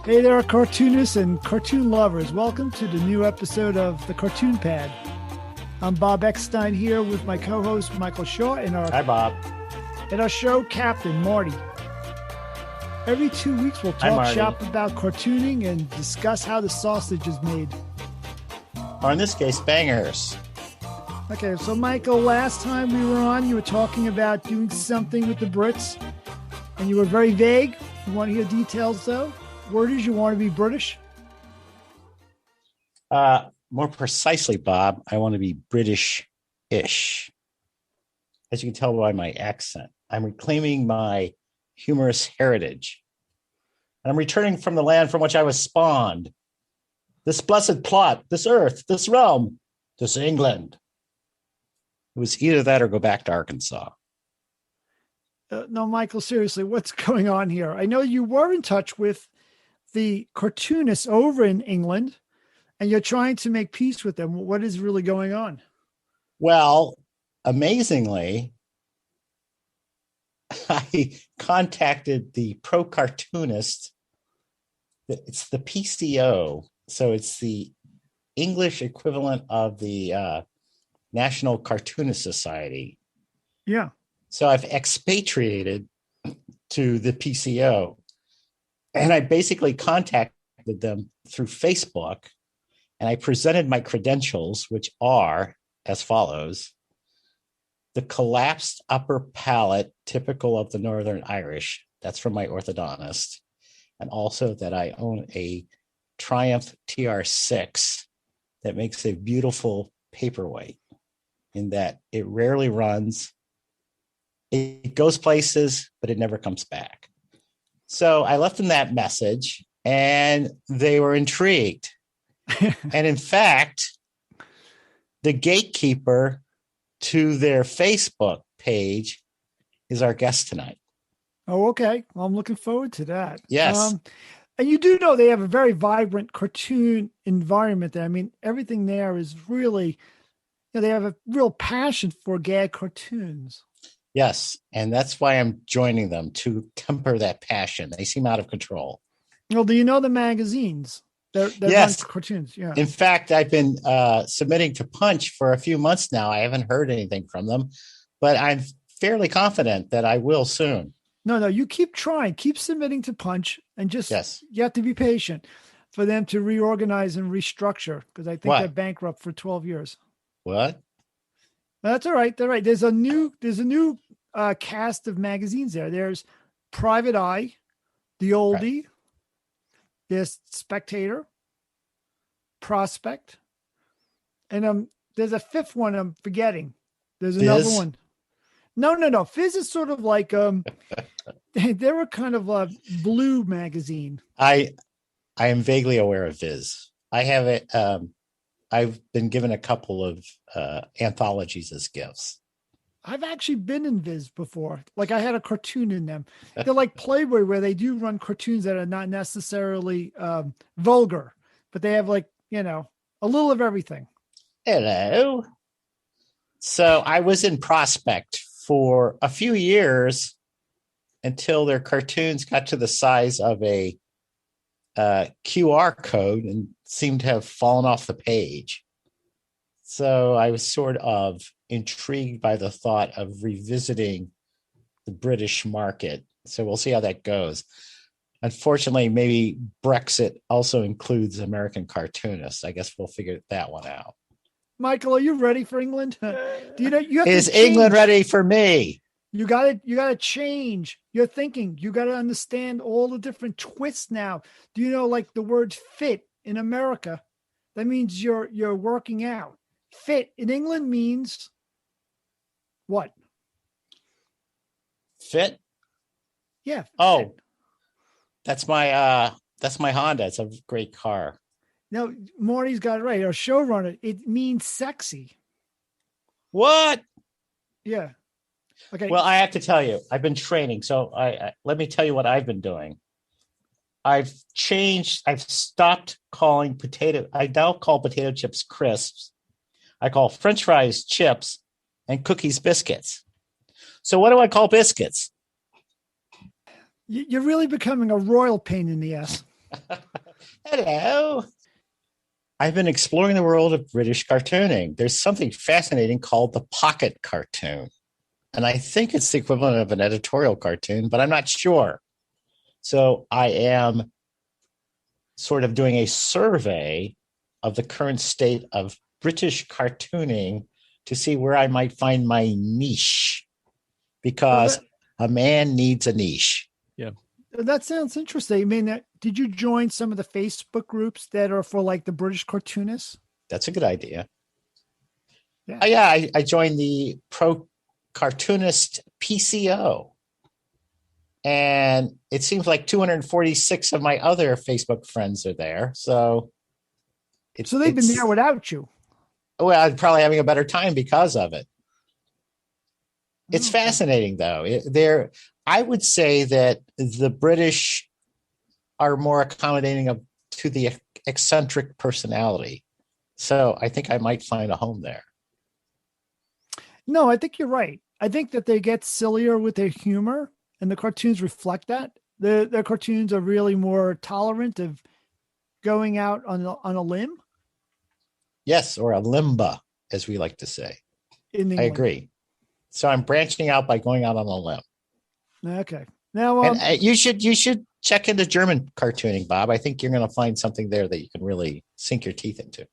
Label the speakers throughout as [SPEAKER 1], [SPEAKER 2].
[SPEAKER 1] Hey there, cartoonists and cartoon lovers. Welcome to the new episode of The Cartoon Pad. I'm Bob Eckstein here with my co-host Michael Shaw and
[SPEAKER 2] Hi, Bob.
[SPEAKER 1] Our show captain, Marty. Every 2 weeks, we'll talk shop about cartooning and discuss how the sausage is made.
[SPEAKER 2] Or in this case, bangers.
[SPEAKER 1] Okay, so Michael, last time we were on, you were talking about doing something with the Brits, and you were very vague. You want to hear details, though? Word is you want to be British?
[SPEAKER 2] More precisely, Bob, I want to be British-ish. As you can tell by my accent, I'm reclaiming my humorous heritage. And I'm returning from the land from which I was spawned. This blessed plot, this earth, this realm, this England. It was either that or go back to Arkansas.
[SPEAKER 1] No, Michael, seriously, what's going on here? I know you were in touch with the cartoonists over in England, and you're trying to make peace with them. What is really going on?
[SPEAKER 2] Well, amazingly, I contacted the pro cartoonist. It's the PCO. So it's the English equivalent of the National Cartoonist Society.
[SPEAKER 1] Yeah.
[SPEAKER 2] So I've expatriated to the PCO. And I basically contacted them through Facebook, and I presented my credentials, which are as follows: the collapsed upper palate, typical of the Northern Irish. That's from my orthodontist. And also that I own a Triumph TR6 that makes a beautiful paperweight, in that it rarely runs. It goes places, but it never comes back. So I left them that message, and they were intrigued. And in fact, the gatekeeper to their Facebook page is our guest tonight.
[SPEAKER 1] Oh, okay. Well, I'm looking forward to that.
[SPEAKER 2] Yes.
[SPEAKER 1] And you do know they have a very vibrant cartoon environment there. I mean, everything there is really, they have a real passion for gag cartoons.
[SPEAKER 2] Yes. And that's why I'm joining them, to temper that passion. They seem out of control.
[SPEAKER 1] Well, do you know the magazines? They're
[SPEAKER 2] yes.
[SPEAKER 1] Cartoons. Yeah.
[SPEAKER 2] In fact, I've been submitting to Punch for a few months now. I haven't heard anything from them, but I'm fairly confident that I will soon.
[SPEAKER 1] No, you keep trying, keep submitting to Punch, and just, you have to be patient for them to reorganize and restructure, because I think they're bankrupt for 12 years.
[SPEAKER 2] What?
[SPEAKER 1] That's all right. They're right. There's a new cast of magazines there. There's Private Eye, The Oldie, there's Spectator, Prospect, and there's a fifth one I'm forgetting. There's another one. No. Fizz is sort of like they're a kind of a blue magazine.
[SPEAKER 2] I am vaguely aware of Viz. I have it. I've been given a couple of anthologies as gifts.
[SPEAKER 1] I've actually been in Viz before. Like, I had a cartoon in them. They're like Playboy, where they do run cartoons that are not necessarily vulgar, but they have, like, a little of everything.
[SPEAKER 2] Hello. So I was in Prospect for a few years until their cartoons got to the size of a QR code and seemed to have fallen off the page. So I was sort of intrigued by the thought of revisiting the British market. So we'll see how that goes. Unfortunately, maybe Brexit also includes American cartoonists. I guess we'll figure that one out.
[SPEAKER 1] Michael, are you ready for England? You have
[SPEAKER 2] Is England ready for me?
[SPEAKER 1] You got to change your thinking. You got to understand all the different twists now. Do you know, like, the word fit in America? That means you're working out. Fit in England means what?
[SPEAKER 2] Fit?
[SPEAKER 1] Yeah.
[SPEAKER 2] Oh,
[SPEAKER 1] fit.
[SPEAKER 2] That's my Honda. It's a great car.
[SPEAKER 1] No, Marty's got it right. Our showrunner, it means sexy.
[SPEAKER 2] What?
[SPEAKER 1] Yeah. Okay.
[SPEAKER 2] Well, I have to tell you, I've been training. So let me tell you what I've been doing. I've stopped calling I now call potato chips crisps. I call French fries chips and cookies biscuits. So what do I call biscuits?
[SPEAKER 1] You're really becoming a royal pain in the ass.
[SPEAKER 2] Hello. I've been exploring the world of British cartooning. There's something fascinating called the pocket cartoon. And I think it's the equivalent of an editorial cartoon, but I'm not sure. So I am sort of doing a survey of the current state of British cartooning to see where I might find my niche, because a man needs a niche.
[SPEAKER 3] Yeah.
[SPEAKER 1] That sounds interesting. I mean, did you join some of the Facebook groups that are for like the British cartoonists?
[SPEAKER 2] That's a good idea.
[SPEAKER 1] Yeah.
[SPEAKER 2] I joined the Pro Cartoonist PCO. And it seems like 246 of my other Facebook friends are there. So
[SPEAKER 1] they've been there without you.
[SPEAKER 2] Well, I'm probably having a better time because of it. It's fascinating, though. I would say that the British are more accommodating to the eccentric personality. So I think I might find a home there.
[SPEAKER 1] No, I think you're right. I think that they get sillier with their humor, and the cartoons reflect that. Their cartoons are really more tolerant of going out on a limb.
[SPEAKER 2] Yes, or a limba, as we like to say.
[SPEAKER 1] In
[SPEAKER 2] I agree. So I'm branching out by going out on a limb.
[SPEAKER 1] Okay. Now,
[SPEAKER 2] and you should check into German cartooning, Bob. I think you're going to find something there that you can really sink your teeth into.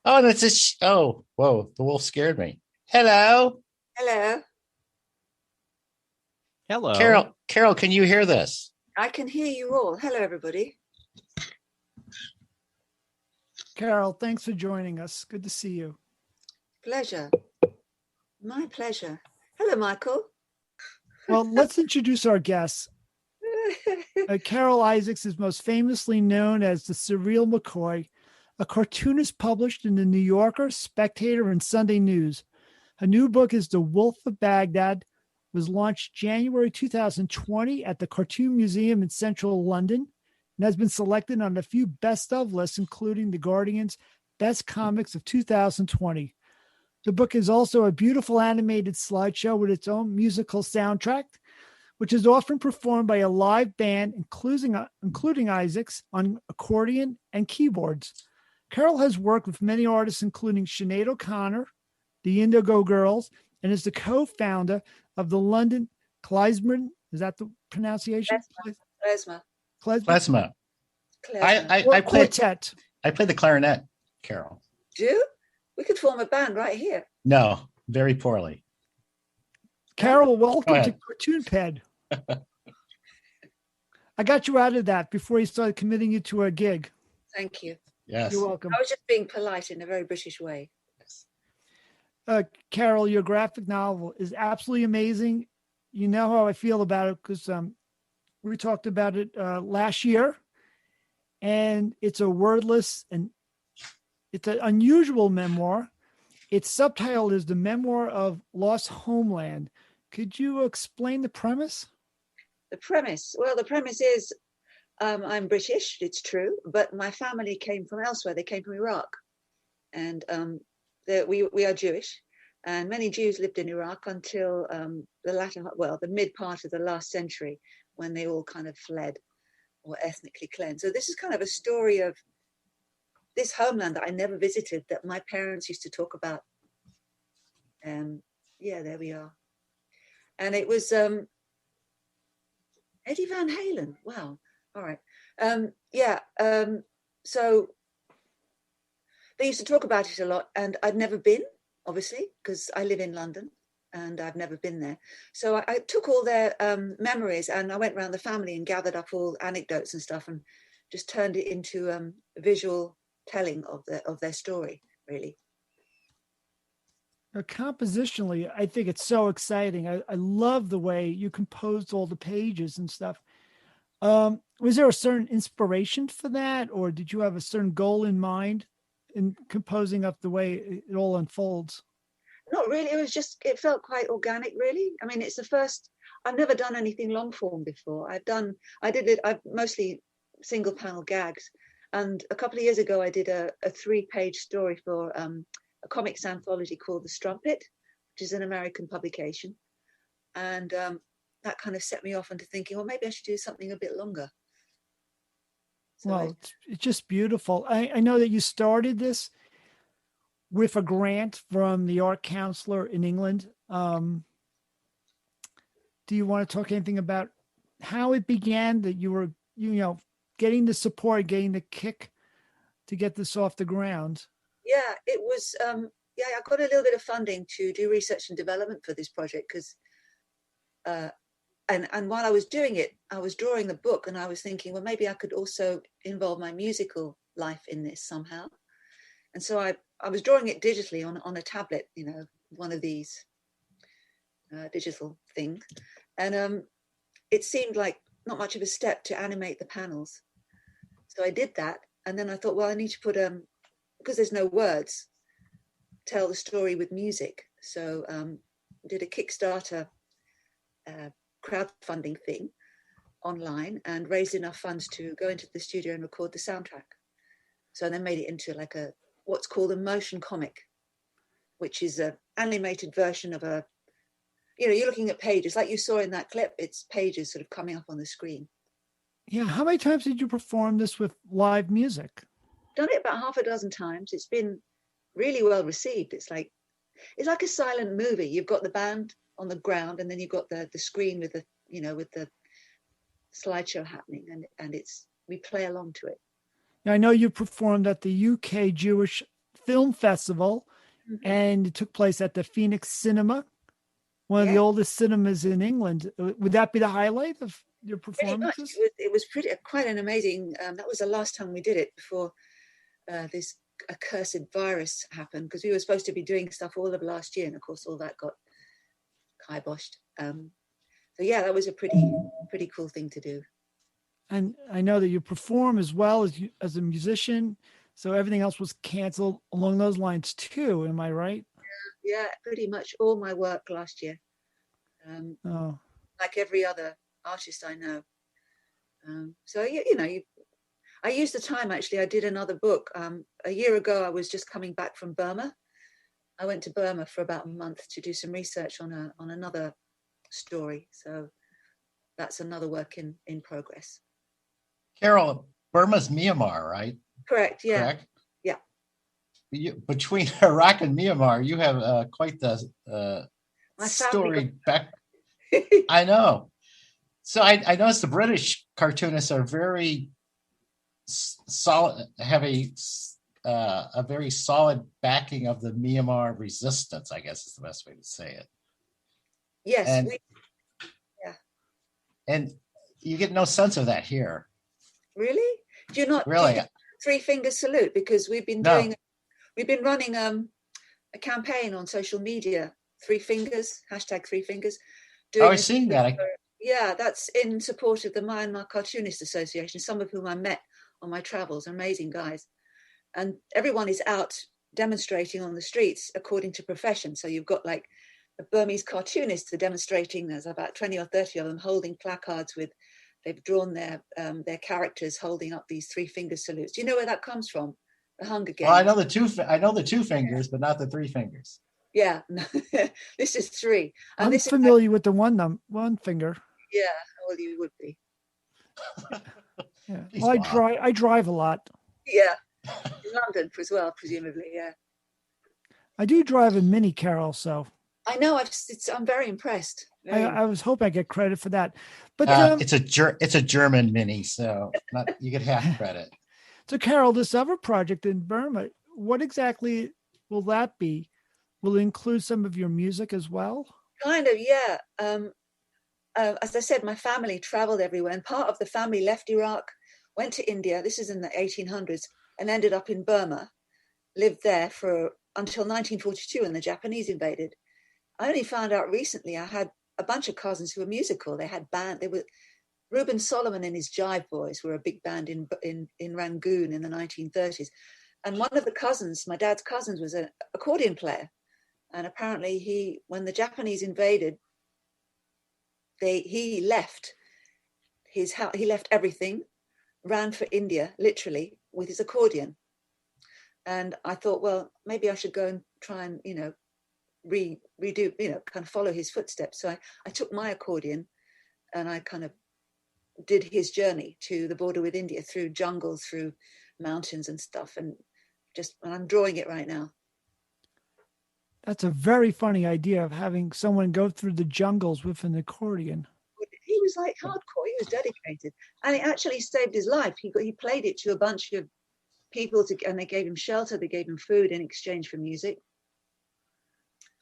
[SPEAKER 2] Oh, and it's this. Oh, whoa! The wolf scared me. Hello.
[SPEAKER 4] Hello.
[SPEAKER 3] Hello.
[SPEAKER 2] Carol, can you hear this?
[SPEAKER 4] I can hear you all. Hello, everybody.
[SPEAKER 1] Carol, thanks for joining us. Good to see you.
[SPEAKER 4] Pleasure. My pleasure. Hello, Michael.
[SPEAKER 1] Well, let's introduce our guests. Carol Issacs is most famously known as the Surreal McCoy, a cartoonist published in the New Yorker, Spectator, and Sunday News. Her new book is The Wolf of Baghdad, was launched January 2020 at the Cartoon Museum in central London, and has been selected on a few best of lists, including The Guardian's Best Comics of 2020. The book is also a beautiful animated slideshow with its own musical soundtrack, which is often performed by a live band, including Isaacs on accordion and keyboards. Carol has worked with many artists, including Sinead O'Connor, the Indigo Girls, and is the co-founder of the London Klezmer. Is that the pronunciation?
[SPEAKER 2] Klezmer.
[SPEAKER 1] I quartet.
[SPEAKER 2] I play the clarinet, Carol.
[SPEAKER 4] Do? We could form a band right here.
[SPEAKER 2] No, very poorly.
[SPEAKER 1] Carol, welcome to Cartoon Ped. I got you out of that before you started committing you to a gig.
[SPEAKER 4] Thank you.
[SPEAKER 2] Yes.
[SPEAKER 1] You're welcome.
[SPEAKER 4] I was just being polite in a very British way.
[SPEAKER 1] Carol, your graphic novel is absolutely amazing. You know how I feel about it because we talked about it last year, and it's a wordless and it's an unusual memoir. Its subtitle is The Memoir of Lost Homeland. Could you explain the premise?
[SPEAKER 4] The premise? Well, the premise is I'm British, it's true, but my family came from elsewhere. They came from Iraq. And we are Jewish. And many Jews lived in Iraq until the mid part of the last century, when they all kind of fled or ethnically cleansed. So this is kind of a story of this homeland that I never visited, that my parents used to talk about. There we are. And it was Eddie Van Halen. Wow. All right. So they used to talk about it a lot, and I'd never been, obviously, because I live in London and I've never been there. So I took all their memories, and I went around the family and gathered up all anecdotes and stuff and just turned it into a visual telling of their story, really.
[SPEAKER 1] Compositionally, I think it's so exciting. I love the way you composed all the pages and stuff. Was there a certain inspiration for that, or did you have a certain goal in mind in composing up the way it all unfolds?
[SPEAKER 4] Not really. It felt quite organic, really. I mean, it's the first, I've never done anything long form before. I've mostly single panel gags. And a couple of years ago, I did a 3-page story for a comics anthology called The Strumpet, which is an American publication. And that kind of set me off into thinking, well, maybe I should do something a bit longer. So
[SPEAKER 1] Well, it's just beautiful. I know that you started this with a grant from the art counselor in England. Do you want to talk anything about how it began, that you were, getting the support, getting the kick to get this off the ground?
[SPEAKER 4] yeah, it was. I got a little bit of funding to do research and development for this project because, and while I was doing it, I was drawing the book, and I was thinking, well, maybe I could also involve my musical life in this somehow. And so I was drawing it digitally on a tablet, one of these digital things, and it seemed like not much of a step to animate the panels. So I did that, and then I thought, well, I need to put because there's no words, tell the story with music. So did a Kickstarter crowdfunding thing online and raised enough funds to go into the studio and record the soundtrack. So I then made it into like what's called a motion comic, which is an animated version of you're looking at pages like you saw in that clip. It's pages sort of coming up on the screen.
[SPEAKER 1] Yeah. How many times did you perform this with live music?
[SPEAKER 4] Done it about half a dozen times. It's been really well received. It's like a silent movie. You've got the band on the ground, and then you've got the screen with the slideshow happening, and we play along to it.
[SPEAKER 1] I know you performed at the UK Jewish Film Festival, and it took place at the Phoenix Cinema, one of the oldest cinemas in England. Would that be the highlight of your performances?
[SPEAKER 4] Pretty much. It was quite an amazing. That was the last time we did it before this accursed virus happened, because we were supposed to be doing stuff all of last year, and of course all that got kiboshed. So yeah, that was a pretty cool thing to do.
[SPEAKER 1] And I know that you perform as well as a musician, so everything else was canceled along those lines too. Am I right?
[SPEAKER 4] Yeah, pretty much all my work last year. Like every other artist I know. So I used the time, actually. I did another book. A year ago, I was just coming back from Burma. I went to Burma for about a month to do some research on another story. So that's another work in progress.
[SPEAKER 2] Carol, Burma's Myanmar, right?
[SPEAKER 4] Correct, yeah.
[SPEAKER 2] Correct?
[SPEAKER 4] Yeah.
[SPEAKER 2] Between Iraq and Myanmar, you have quite the story back. I know. So I noticed the British cartoonists are very solid, have a very solid backing of the Myanmar resistance, I guess is the best way to say it.
[SPEAKER 4] Yes.
[SPEAKER 2] And you get no sense of that here.
[SPEAKER 4] Really? Do you not
[SPEAKER 2] really
[SPEAKER 4] do three finger salute? Because we've been running a campaign on social media, 3 fingers, #3fingers.
[SPEAKER 2] I was seeing that.
[SPEAKER 4] Yeah, that's in support of the Myanmar Cartoonist Association, some of whom I met on my travels. Amazing guys. And everyone is out demonstrating on the streets according to profession. So you've got like the Burmese cartoonists are demonstrating. There's about 20 or 30 of them holding placards they've drawn their characters holding up these 3 finger salutes. Do you know where that comes from? The Hunger Games.
[SPEAKER 2] Well, I know the 2 fingers, but not the 3 fingers.
[SPEAKER 4] Yeah, this is 3. And
[SPEAKER 1] I'm familiar with the one finger.
[SPEAKER 4] Yeah, well, you would be.
[SPEAKER 1] Yeah. Well, I drive a lot.
[SPEAKER 4] Yeah, in London as well, presumably. Yeah.
[SPEAKER 1] I do drive a Mini, Carol. So
[SPEAKER 4] I know. I'm very impressed.
[SPEAKER 1] I was hoping I get credit for that, but
[SPEAKER 2] it's a German Mini, so you get half credit.
[SPEAKER 1] So, Carol, this other project in Burma, what exactly will that be? Will it include some of your music as well?
[SPEAKER 4] Kind of, yeah. As I said, my family traveled everywhere, and part of the family left Iraq, went to India. This is in the 1800s, and ended up in Burma, lived there until 1942 when the Japanese invaded. I only found out recently I had a bunch of cousins who were musical. They had band. Reuben Solomon and his Jive Boys were a big band in Rangoon in the 1930s. And one of the cousins, my dad's cousins, was an accordion player. And apparently when the Japanese invaded, he left he left everything, ran for India, literally, with his accordion. And I thought, well, maybe I should go and try and, redo, kind of follow his footsteps. So I took my accordion and I kind of did his journey to the border with India through jungles, through mountains and stuff. And I'm drawing it right now.
[SPEAKER 1] That's a very funny idea of having someone go through the jungles with an accordion.
[SPEAKER 4] He was like hardcore. He was dedicated, and it actually saved his life. He played it to a bunch of people, and they gave him shelter. They gave him food in exchange for music.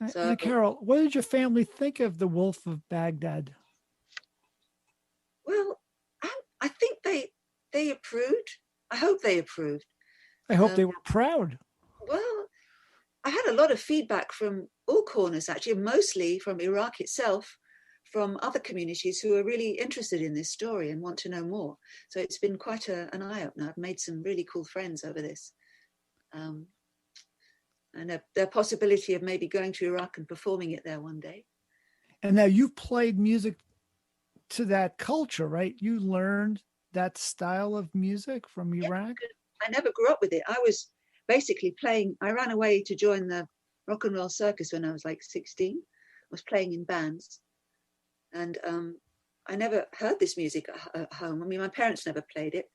[SPEAKER 1] So, Carol, what did your family think of the Wolf of Baghdad?
[SPEAKER 4] Well, I think they approved. I hope they approved.
[SPEAKER 1] I hope they were proud.
[SPEAKER 4] Well, I had a lot of feedback from all corners, actually, mostly from Iraq itself, from other communities who are really interested in this story and want to know more. So it's been quite an eye-opener. I've made some really cool friends over this. And the possibility of maybe going to Iraq and performing it there one day.
[SPEAKER 1] And now you've played music to that culture, right? You learned that style of music from Iraq?
[SPEAKER 4] I never grew up with it. I was basically I ran away to join the rock and roll circus when I was like 16. I was playing in bands. And I never heard this music at home. I mean, my parents never played it,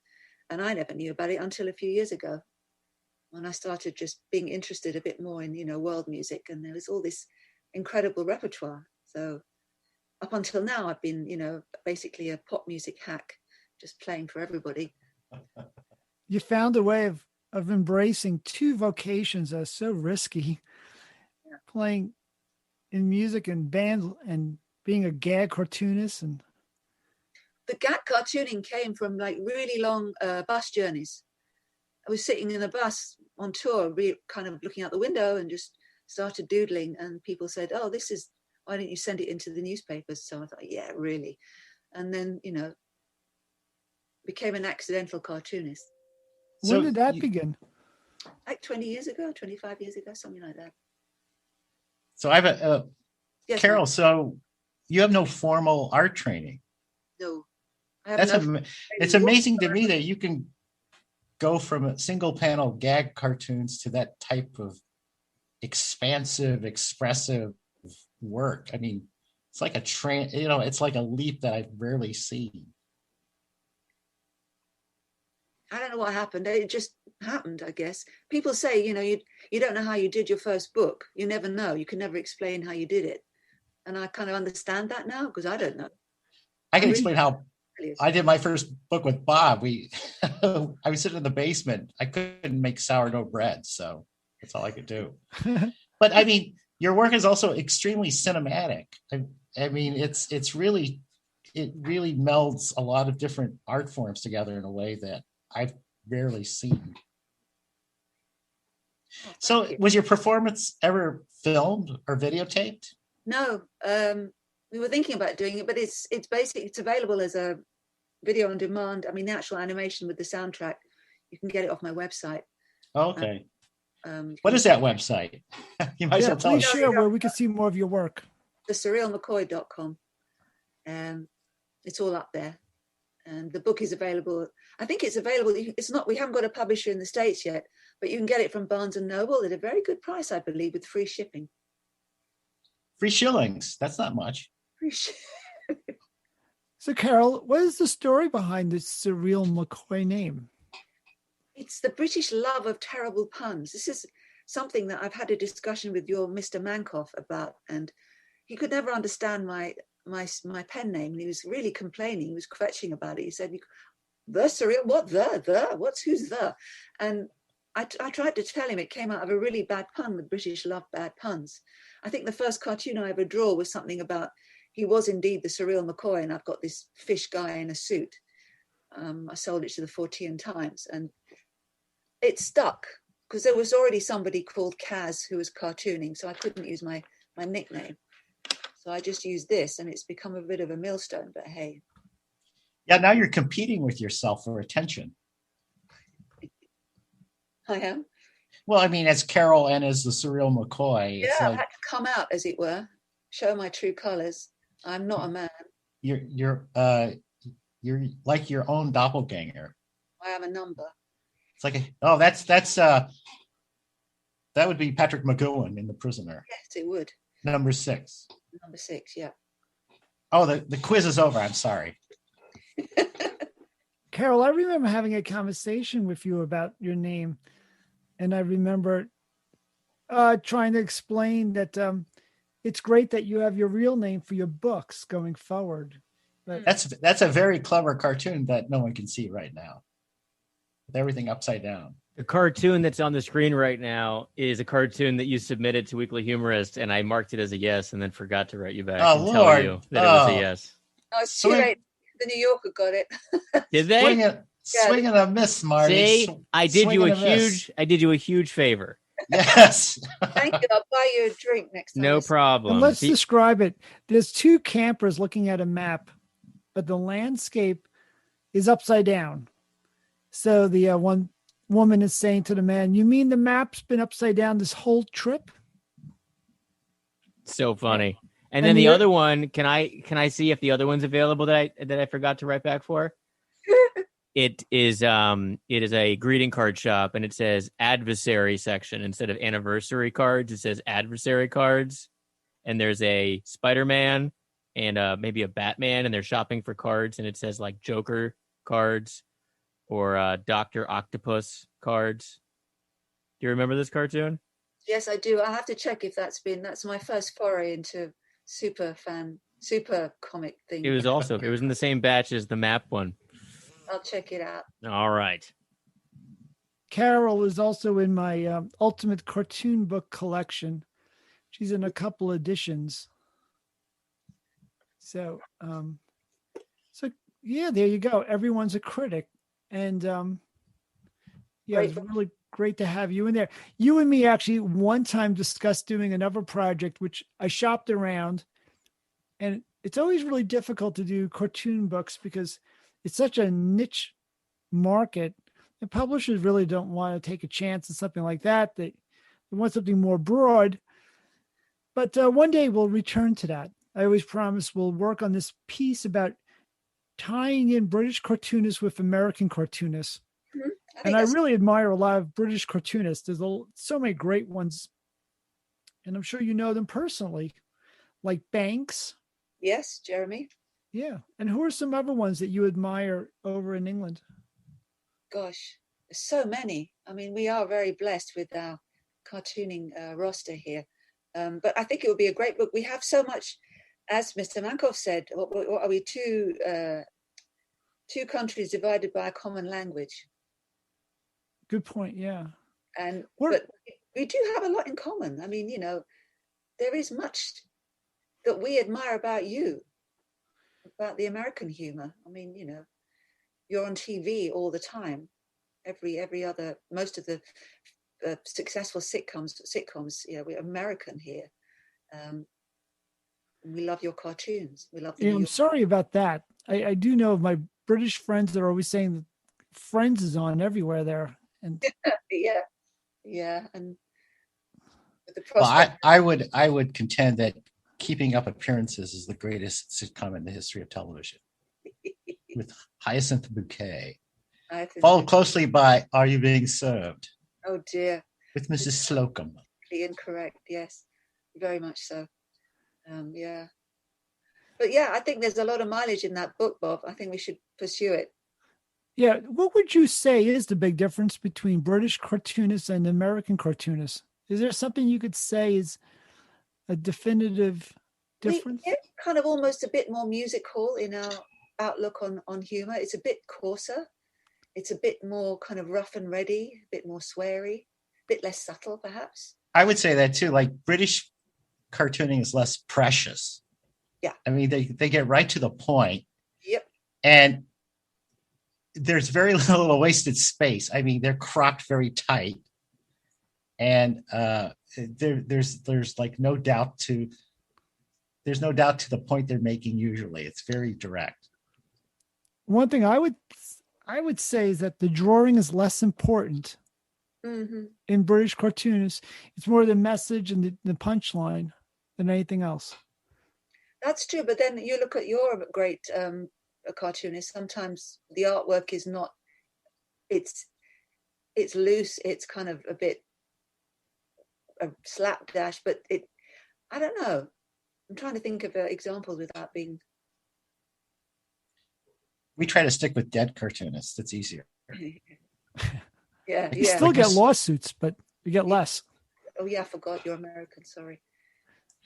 [SPEAKER 4] and I never knew about it until a few years ago, when I started just being interested a bit more in, world music, and there was all this incredible repertoire. So up until now, I've been, basically a pop music hack, just playing for everybody.
[SPEAKER 1] You found a way of embracing two vocations that are so risky, playing in music and band and being a gag cartoonist. And
[SPEAKER 4] the gag cartooning came from like really long bus journeys. I was sitting in a bus on tour, kind of looking out the window, and just started doodling. And people said, "Oh, why don't you send it into the newspapers?" So I thought, yeah, really. And then, became an accidental cartoonist.
[SPEAKER 1] When did that begin?
[SPEAKER 4] Like 20 years ago, 25 years ago, something like that.
[SPEAKER 2] So I have
[SPEAKER 4] Yes,
[SPEAKER 2] Carol, so you have no formal art training.
[SPEAKER 4] No.
[SPEAKER 2] It's amazing to me that you can go from a single panel gag cartoons to that type of expansive, expressive work. I mean, it's like it's like a leap that I've rarely seen.
[SPEAKER 4] I don't know what happened. It just happened, I guess. People say, you don't know how you did your first book. You never know. You can never explain how you did it. And I kind of understand that now, because I don't know.
[SPEAKER 2] I can explain how I did my first book with Bob. I was sitting in the basement. I couldn't make sourdough bread, so that's all I could do. But I mean, your work is also extremely cinematic. I mean, it really melds a lot of different art forms together in a way that I've rarely seen. So was your performance ever filmed or videotaped?
[SPEAKER 4] No, we were thinking about doing it, but it's available as a video on demand. I mean, the actual animation with the soundtrack, you can get it off my website.
[SPEAKER 2] Okay. What is that website? You might as well tell us.
[SPEAKER 1] Please share where we can see more of your work.
[SPEAKER 4] The surrealmccoy.com. It's all up there. And the book is available. I think it's available. We haven't got a publisher in the States yet, but you can get it from Barnes and Noble at a very good price, I believe, with free shipping.
[SPEAKER 2] Free shillings. That's not much.
[SPEAKER 1] So, Carol, what is the story behind the Surreal McCoy name?
[SPEAKER 4] It's the British love of terrible puns. This is something that I've had a discussion with your Mr. Mankoff about, and he could never understand my pen name. And he was really complaining. He was kvetching about it. He said, "The surreal, what who's the?" And I tried to tell him it came out of a really bad pun. The British love bad puns. I think the first cartoon I ever draw was something about he was indeed the Surreal McCoy, and I've got this fish guy in a suit. I sold it to the Fortean Times, and it stuck because there was already somebody called Kaz who was cartooning, so I couldn't use my nickname. So I just used this, and it's become a bit of a millstone, but hey.
[SPEAKER 2] Yeah, now you're competing with yourself for attention.
[SPEAKER 4] I am.
[SPEAKER 2] Well, I mean, as Carol and as the Surreal McCoy.
[SPEAKER 4] Yeah, I had to come out, as it were, show my true colors. I'm not a man.
[SPEAKER 2] You're like your own doppelganger.
[SPEAKER 4] I am a number.
[SPEAKER 2] It's like that would be Patrick McGowan in The Prisoner.
[SPEAKER 4] Yes, it would.
[SPEAKER 2] Number 6.
[SPEAKER 4] Number 6, yeah.
[SPEAKER 2] Oh, the quiz is over. I'm sorry.
[SPEAKER 1] Carol, I remember having a conversation with you about your name, and I remember trying to explain that it's great that you have your real name for your books going forward. But
[SPEAKER 2] That's a very clever cartoon that no one can see right now, with everything upside down.
[SPEAKER 3] The cartoon that's on the screen right now is a cartoon that you submitted to Weekly Humorist, and I marked it as a yes, and then forgot to write you back and tell you that it was a yes.
[SPEAKER 4] Oh, it's too late. The New Yorker got it.
[SPEAKER 3] Did they?
[SPEAKER 2] Swing and a miss, Marty.
[SPEAKER 3] See, I did you a huge favor.
[SPEAKER 2] Yes.
[SPEAKER 4] Thank you. I'll buy you a drink next time.
[SPEAKER 3] No problem.
[SPEAKER 1] And let's describe it. There's two campers looking at a map, but the landscape is upside down. So the one woman is saying to the man, "You mean the map's been upside down this whole trip?"
[SPEAKER 3] So funny. And then the other one, can I see if the other one's available that I forgot to write back for? It is a greeting card shop, and it says adversary section instead of anniversary cards. It says adversary cards, and there's a Spider-Man and maybe a Batman, and they're shopping for cards, and it says like Joker cards or Dr. Octopus cards. Do you remember this cartoon?
[SPEAKER 4] Yes, I do. I have to check if that's my first foray into super comic thing.
[SPEAKER 3] It was in the same batch as the map one.
[SPEAKER 4] I'll check it out.
[SPEAKER 3] All right.
[SPEAKER 1] Carol is also in my ultimate cartoon book collection. She's in a couple editions. So yeah, there you go. Everyone's a critic. And it's really great to have you in there. You and me actually one time discussed doing another project, which I shopped around. And it's always really difficult to do cartoon books because it's such a niche market. And publishers really don't want to take a chance on something like that. They want something more broad. But one day we'll return to that. I always promise we'll work on this piece about tying in British cartoonists with American cartoonists. Mm-hmm. I really admire a lot of British cartoonists. There's so many great ones. And I'm sure you know them personally, like Banks.
[SPEAKER 4] Yes, Jeremy.
[SPEAKER 1] Yeah. And who are some other ones that you admire over in England?
[SPEAKER 4] Gosh, there's so many. I mean, we are very blessed with our cartooning roster here. But I think it would be a great book. We have so much, as Mr. Mankoff said, what are we, two countries divided by a common language.
[SPEAKER 1] Good point, yeah.
[SPEAKER 4] But we do have a lot in common. I mean, there is much that we admire about you, about the American humor. I mean, you're on TV all the time. Most of the successful sitcoms, we're American here. We love your cartoons. We love.
[SPEAKER 1] I'm sorry about that. I do know my British friends that are always saying that Friends is on everywhere there. And
[SPEAKER 4] yeah, and the
[SPEAKER 2] I would contend that Keeping Up Appearances is the greatest sitcom in the history of television, with Hyacinth Bouquet, followed closely by Are You Being Served?
[SPEAKER 4] Oh dear,
[SPEAKER 2] with Mrs. Slocum.
[SPEAKER 4] Incorrect, yes, very much so. Yeah, but I think there's a lot of mileage in that book, Bob. I think we should pursue it.
[SPEAKER 1] Yeah, what would you say is the big difference between British cartoonists and American cartoonists? Is there something you could say is a definitive difference?
[SPEAKER 4] We're kind of almost a bit more musical in our outlook on humor. It's a bit coarser. It's a bit more kind of rough and ready, a bit more sweary, a bit less subtle, perhaps.
[SPEAKER 2] I would say that too. Like British cartooning is less precious.
[SPEAKER 4] Yeah.
[SPEAKER 2] I mean, they get right to the point.
[SPEAKER 4] Yep.
[SPEAKER 2] And there's very little wasted space. I mean, they're cropped very tight. And there's like no doubt to the point they're making usually. It's very direct.
[SPEAKER 1] One thing I would say is that the drawing is less important in British cartoonists. It's more the message and the punchline than anything else.
[SPEAKER 4] That's true, but then you look at your great cartoonist. Sometimes the artwork is not. It's loose. It's kind of a bit a slapdash, but I don't know. I'm trying to think of examples without being.
[SPEAKER 2] We try to stick with dead cartoonists. It's easier.
[SPEAKER 4] Yeah,
[SPEAKER 1] You
[SPEAKER 4] yeah.
[SPEAKER 1] still get lawsuits, but you get less.
[SPEAKER 4] Oh yeah, I forgot you're American. Sorry.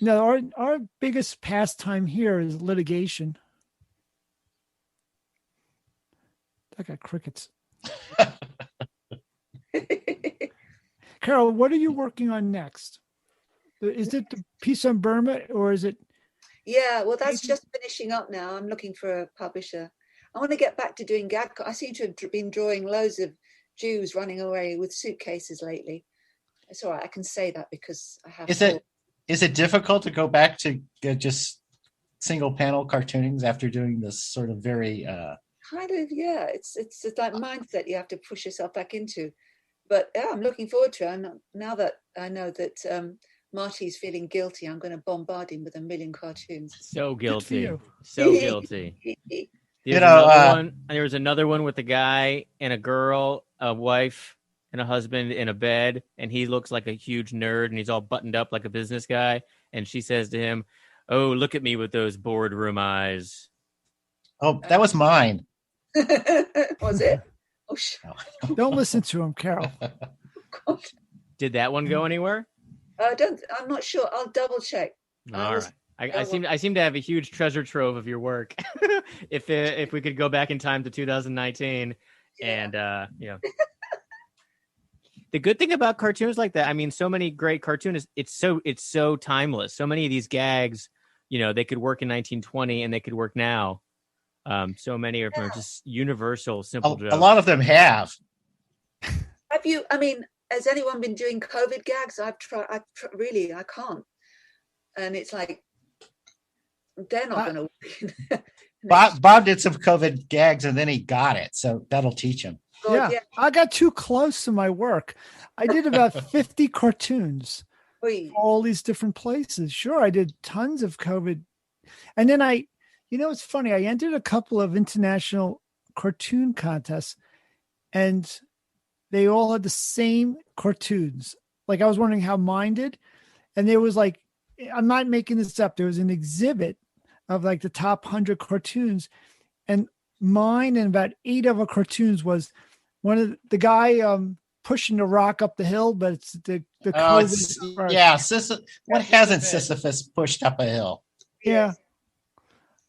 [SPEAKER 1] No, our biggest pastime here is litigation. I got crickets. Carol, what are you working on next? Is it the piece on Burma or is it?
[SPEAKER 4] Yeah, well, that's just finishing up now. I'm looking for a publisher. I want to get back to doing gag. I seem to have been drawing loads of Jews running away with suitcases lately. It's all right. I can say that because I have.
[SPEAKER 2] Is it difficult to go back to just single panel cartoonings after doing this sort of very
[SPEAKER 4] kind of, yeah, it's that mindset you have to push yourself back into. But yeah, I'm looking forward to it. Now that I know that Marty's feeling guilty, I'm going to bombard him with 1 million cartoons.
[SPEAKER 3] So guilty. So guilty. There was another one with a guy and a girl, a wife and a husband in a bed, and he looks like a huge nerd and he's all buttoned up like a business guy. And she says to him, "Oh, look at me with those boardroom eyes."
[SPEAKER 2] Oh, that was mine.
[SPEAKER 4] Was it? Oh,
[SPEAKER 1] don't listen to him, Carol.
[SPEAKER 4] God.
[SPEAKER 3] Did that one go anywhere?
[SPEAKER 4] I'm not sure. I'll double check.
[SPEAKER 3] All right. I seem to have a huge treasure trove of your work. If we could go back in time to 2019, and the good thing about cartoons like that, I mean, so many great cartoonists, it's so timeless. So many of these gags, they could work in 1920 and they could work now. So many of them are just universal, simple jokes.
[SPEAKER 2] A lot of them have.
[SPEAKER 4] Have you? I mean, has anyone been doing COVID gags? I've tried. Really, I can't. And it's like they're not going to.
[SPEAKER 2] Bob did some COVID gags and then he got it, so that'll teach him.
[SPEAKER 1] Yeah, I got too close to my work. I did about 50 cartoons for all these different places. Sure, I did tons of COVID. And then it's funny. I entered a couple of international cartoon contests and they all had the same cartoons. Like I was wondering how mine did. And there was like, I'm not making this up. There was an exhibit of like the top 100 cartoons and mine and about 8 of our cartoons was one of the guy pushing the rock up the hill, but it's the
[SPEAKER 2] what hasn't Sisyphus pushed up a hill?
[SPEAKER 1] Yeah.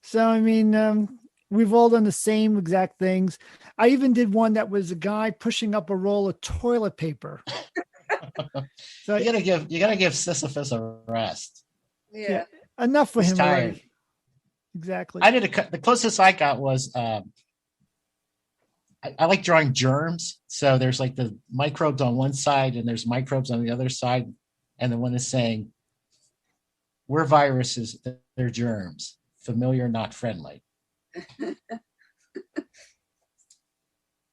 [SPEAKER 1] So I mean, we've all done the same exact things. I even did one that was a guy pushing up a roll of toilet paper. So
[SPEAKER 2] you gotta give Sisyphus a rest.
[SPEAKER 4] Yeah.
[SPEAKER 1] Enough for
[SPEAKER 2] He's
[SPEAKER 1] him
[SPEAKER 2] tired.
[SPEAKER 1] already. Exactly.
[SPEAKER 2] I did the closest I got was I like drawing germs. So there's like the microbes on one side and there's microbes on the other side. And the one is saying, we're viruses, they're germs, familiar, not friendly.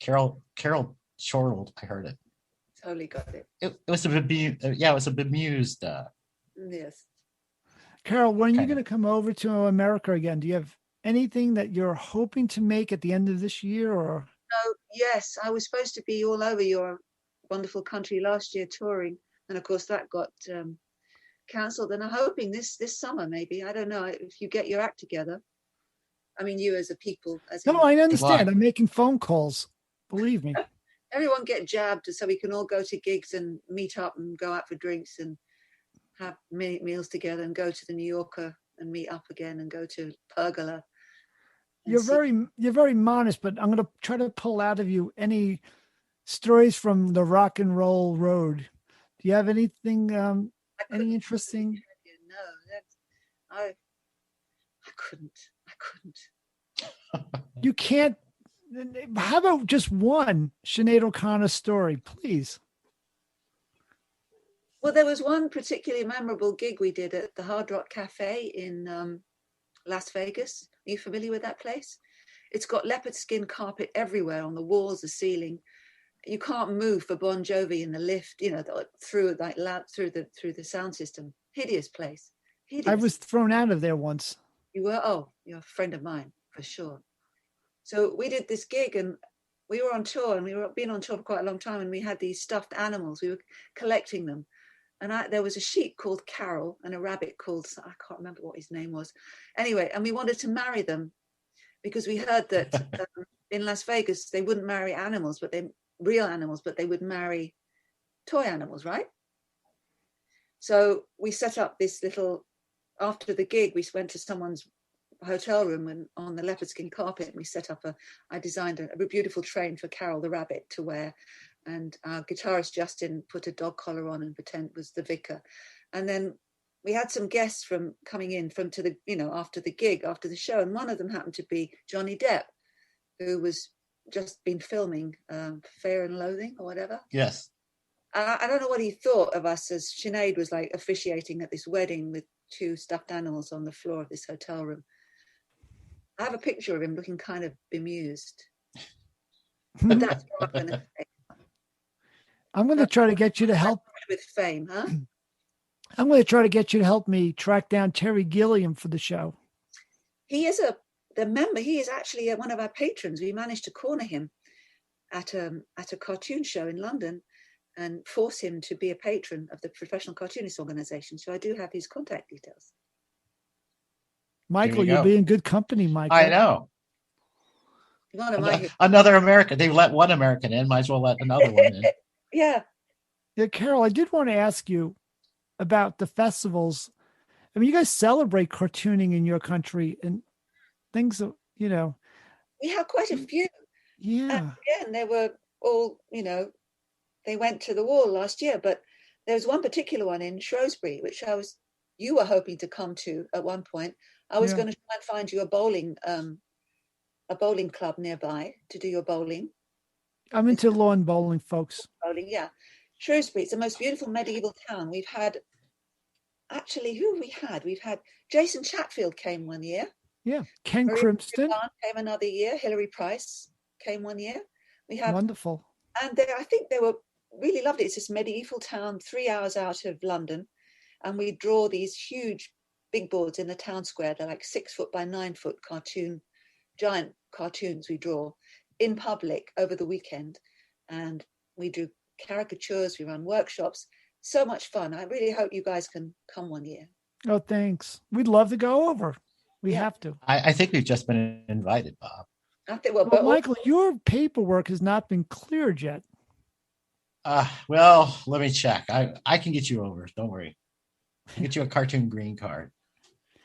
[SPEAKER 2] Carol chortled. I heard it.
[SPEAKER 4] Totally got it.
[SPEAKER 2] It was a bemused.
[SPEAKER 4] Yes.
[SPEAKER 1] Carol, when are you going to come over to America again? Do you have anything that you're hoping to make at the end of this year or?
[SPEAKER 4] Oh, yes. I was supposed to be all over your wonderful country last year touring. And of course that got cancelled. And I'm hoping this summer, maybe, I don't know, if you get your act together. I mean, you as a people.
[SPEAKER 1] I understand. I'm making phone calls. Believe me.
[SPEAKER 4] Everyone get jabbed so we can all go to gigs and meet up and go out for drinks and have meals together and go to the New Yorker and meet up again and go to Pergola.
[SPEAKER 1] You're very modest, but I'm going to try to pull out of you any stories from the rock and roll road. Do you have anything, any interesting?
[SPEAKER 4] No, I couldn't.
[SPEAKER 1] You can't. How about just one Sinead O'Connor story, please?
[SPEAKER 4] Well, there was one particularly memorable gig we did at the Hard Rock Cafe in Las Vegas. Are you familiar with that place? It's got leopard skin carpet everywhere on the walls, the ceiling. You can't move for Bon Jovi in the lift, through the sound system. Hideous place. Hideous.
[SPEAKER 1] I was thrown out of there once.
[SPEAKER 4] You were? Oh, you're a friend of mine for sure. So we did this gig and we were on tour and we were been on tour for quite a long time and we had these stuffed animals. We were collecting them. And there was a sheep called Carol and a rabbit called, I can't remember what his name was. Anyway, and we wanted to marry them because we heard that in Las Vegas they wouldn't marry animals, but real animals, but they would marry toy animals, right? So we set up this little. After the gig, we went to someone's hotel room and on the leopard skin carpet, and we set up I designed a beautiful train for Carol the rabbit to wear, and our guitarist Justin put a dog collar on and pretend was the vicar. And then we had some guests coming in after the gig, after the show, and one of them happened to be Johnny Depp, who was just been filming Fear and Loathing or whatever.
[SPEAKER 2] Yes.
[SPEAKER 4] I don't know what he thought of us, as Sinead was like officiating at this wedding with 2 stuffed animals on the floor of this hotel room. I have a picture of him looking kind of bemused. But that's what I'm going to say.
[SPEAKER 1] I'm going to try to get you to help
[SPEAKER 4] with fame, huh?
[SPEAKER 1] I'm going to try to get you to help me track down Terry Gilliam for the show.
[SPEAKER 4] He is the member. He is actually one of our patrons. We managed to corner him at a cartoon show in London and force him to be a patron of the Professional Cartoonist Organization. So I do have his contact details.
[SPEAKER 1] Michael, you'll be in good company, Michael.
[SPEAKER 2] I know. Another American. They let one American in. Might as well let another one in.
[SPEAKER 4] Yeah.
[SPEAKER 1] Yeah, Carol, I did want to ask you about the festivals. I mean, you guys celebrate cartooning in your country and things, We
[SPEAKER 4] have quite a few.
[SPEAKER 1] Yeah.
[SPEAKER 4] And they were all, they went to the wall last year, but there was one particular one in Shrewsbury, which you were hoping to come to at one point. I was going to try and find you a bowling club nearby to do your bowling.
[SPEAKER 1] I'm into lawn bowling, folks.
[SPEAKER 4] Bowling, yeah. Shrewsbury, it's the most beautiful medieval town. We've had, actually, who have we had? We've had Jason Chatfield came one year.
[SPEAKER 1] Yeah, Ken
[SPEAKER 4] Maria
[SPEAKER 1] Crimston
[SPEAKER 4] came another year. Hilary Price came one year. We have
[SPEAKER 1] wonderful,
[SPEAKER 4] and I think they were really lovely. It's this medieval town, 3 hours out of London, and we draw these huge big boards in the town square. They're like 6 foot by 9 foot giant cartoons we draw in public over the weekend, and we do caricatures. We run workshops. So much fun. I really hope you guys can come one year.
[SPEAKER 1] Oh, thanks. We'd love to go over. We have to.
[SPEAKER 2] I think we've just been invited, Bob.
[SPEAKER 1] Well, Michael, your paperwork has not been cleared yet.
[SPEAKER 2] Well, let me check. I can get you over. Don't worry. I'll get you a cartoon green card.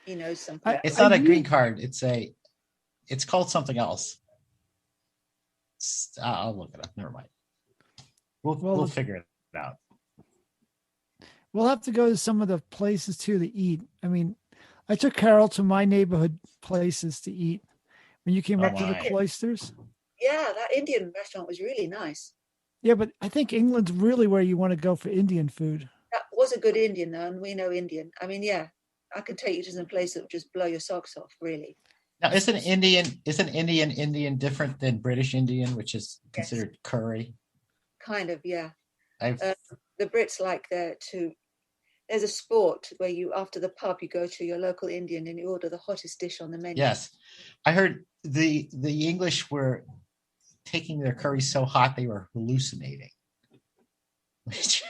[SPEAKER 4] He knows something.
[SPEAKER 2] It's not a green card. It's called something else. I'll look it up. Never mind. We'll figure it out.
[SPEAKER 1] We'll have to go to some of the places too to eat. I mean, I took Carol to my neighborhood places to eat when you came up to the Cloisters.
[SPEAKER 4] Yeah, that Indian restaurant was really nice.
[SPEAKER 1] Yeah, but I think England's really where you want to go for Indian food. That
[SPEAKER 4] was a good Indian, though, and we know Indian. I mean, yeah, I can take you to some place that would just blow your socks off, really.
[SPEAKER 2] Now, isn't Indian different than British Indian, which is considered curry?
[SPEAKER 4] Kind of, yeah. The Brits like there's a sport where you, after the pub, you go to your local Indian and you order the hottest dish on the menu.
[SPEAKER 2] Yes. I heard the English were taking their curry so hot they were hallucinating. Which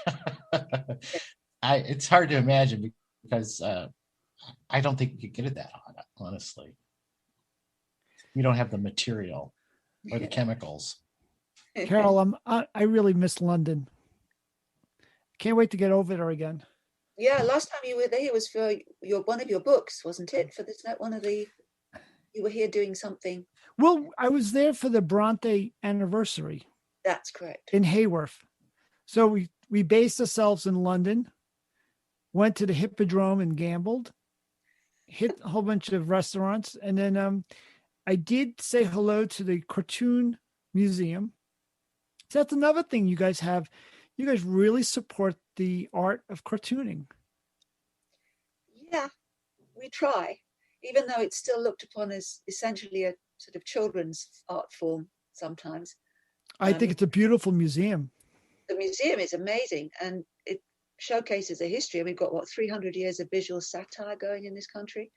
[SPEAKER 2] it's hard to imagine because I don't think you could get it that hot, honestly. You don't have the material or the chemicals.
[SPEAKER 1] Carol, I really miss London. Can't wait to get over there again.
[SPEAKER 4] Yeah, last time you were there was for one of your books, wasn't it? For this, you were here doing something.
[SPEAKER 1] Well, I was there for the Bronte anniversary.
[SPEAKER 4] That's correct.
[SPEAKER 1] In Haworth. So we based ourselves in London, went to the Hippodrome and gambled, hit a whole bunch of restaurants, and then I did say hello to the Cartoon Museum. So that's another thing you guys have. You guys really support the art of cartooning.
[SPEAKER 4] Yeah, we try, even though it's still looked upon as essentially a sort of children's art form sometimes.
[SPEAKER 1] I think it's a beautiful museum.
[SPEAKER 4] The museum is amazing, and it showcases a history. We've got 300 years of visual satire going in this country,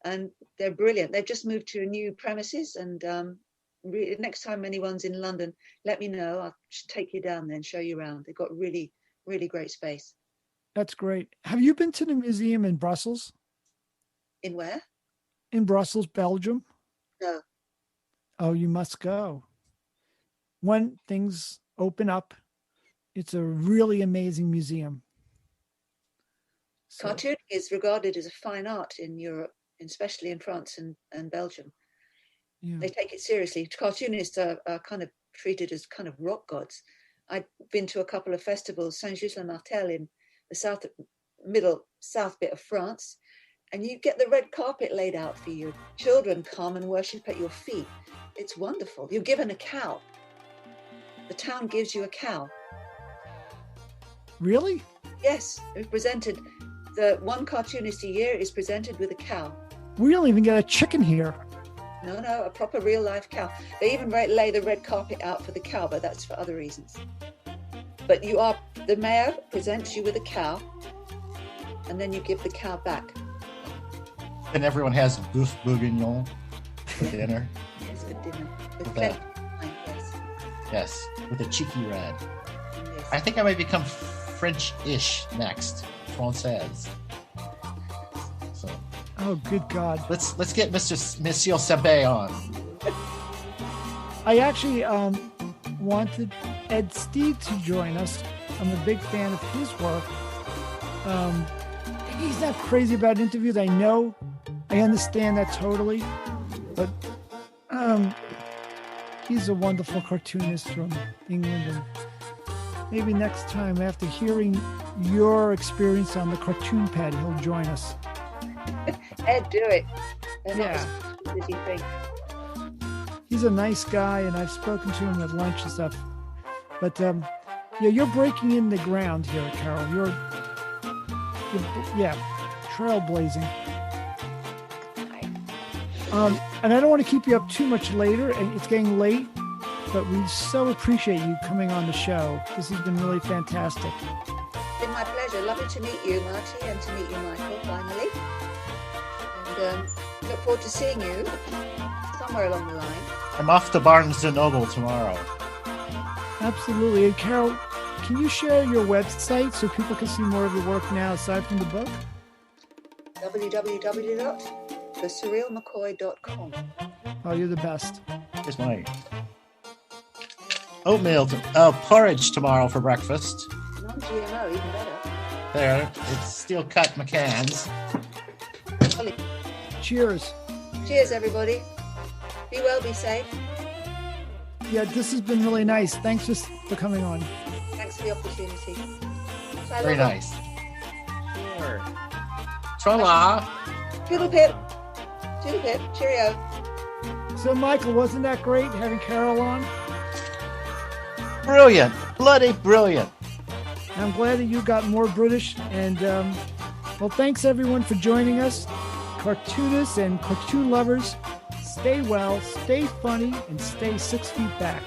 [SPEAKER 4] and they're brilliant. They've just moved to a new premises, and next time anyone's in London, let me know. I'll take you down there and show you around. They've got really, really great space.
[SPEAKER 1] That's great. Have you been to the museum in Brussels?
[SPEAKER 4] In where?
[SPEAKER 1] In Brussels, Belgium.
[SPEAKER 4] No.
[SPEAKER 1] Oh, you must go. When things open up, it's a really amazing museum. So,
[SPEAKER 4] Cartooning is regarded as a fine art in Europe, especially in France and Belgium.
[SPEAKER 1] yeah.
[SPEAKER 4] They take it seriously. Cartoonists are kind of treated as kind of rock gods. I've been to a couple of festivals, Saint-Just-le-Martel in the south bit of France, and you get the red carpet laid out for you. Children come and worship at your feet. It's wonderful. You're given a cow. The town gives you a cow.
[SPEAKER 1] Really?
[SPEAKER 4] Yes, it's presented. The one cartoonist a year is presented with a cow.
[SPEAKER 1] We don't even get a chicken here.
[SPEAKER 4] No, a proper real life cow. They even lay the red carpet out for the cow, but that's for other reasons. But the mayor presents you with a cow, and then you give the cow back.
[SPEAKER 2] And everyone has boeuf bourguignon for dinner.
[SPEAKER 4] It's good dinner. With
[SPEAKER 2] With
[SPEAKER 4] plenty
[SPEAKER 2] that.
[SPEAKER 4] of wine, yes.
[SPEAKER 2] Yes, with a cheeky red.
[SPEAKER 4] Yes.
[SPEAKER 2] I think I might become French-ish next, Française. So
[SPEAKER 1] Oh, good God.
[SPEAKER 2] let's get Monsieur Sabé on.
[SPEAKER 1] I actually wanted Ed Steed to join us. I'm a big fan of his work. He's not crazy about interviews. I know. I understand that totally. But he's a wonderful cartoonist from England. And maybe next time, after hearing your experience on the cartoon pad, he'll join us.
[SPEAKER 4] Ed, do it. They're not
[SPEAKER 1] Yeah.
[SPEAKER 4] as good as you think.
[SPEAKER 1] He's a nice guy, and I've spoken to him at lunch and stuff. But yeah, you're breaking in the ground here, Carol. You're trailblazing. And I don't want to keep you up too much later, and it's getting late. But we so appreciate you coming on the show. This has been really fantastic.
[SPEAKER 4] It's been my pleasure. Lovely to meet you, Marty, and to meet you, Michael, finally. And look forward to seeing you somewhere along the line.
[SPEAKER 2] I'm off to Barnes & Noble tomorrow.
[SPEAKER 1] Absolutely. And Carol, can you share your website so people can see more of your work now aside from the book?
[SPEAKER 4] www.thesurrealmccoy.com.
[SPEAKER 1] Oh, you're the best.
[SPEAKER 2] Here's my oatmeal, porridge tomorrow for breakfast.
[SPEAKER 4] Non-GMO, even better.
[SPEAKER 2] There, it's steel cut McCann's.
[SPEAKER 4] Ollie.
[SPEAKER 1] Cheers.
[SPEAKER 4] Cheers, everybody. Be well, be safe.
[SPEAKER 1] Yeah, this has been really nice. Thanks for coming on.
[SPEAKER 4] Thanks for the opportunity.
[SPEAKER 2] Very nice.
[SPEAKER 3] Sure.
[SPEAKER 2] Tra-la.
[SPEAKER 4] Toodle pip. Toodle pip. Cheerio.
[SPEAKER 1] So, Michael, wasn't that great having Carol on?
[SPEAKER 2] Brilliant. Bloody brilliant.
[SPEAKER 1] I'm glad that you got more British. And, well, thanks everyone for joining us. Cartoonists and cartoon lovers, stay well, stay funny, and stay 6 feet back.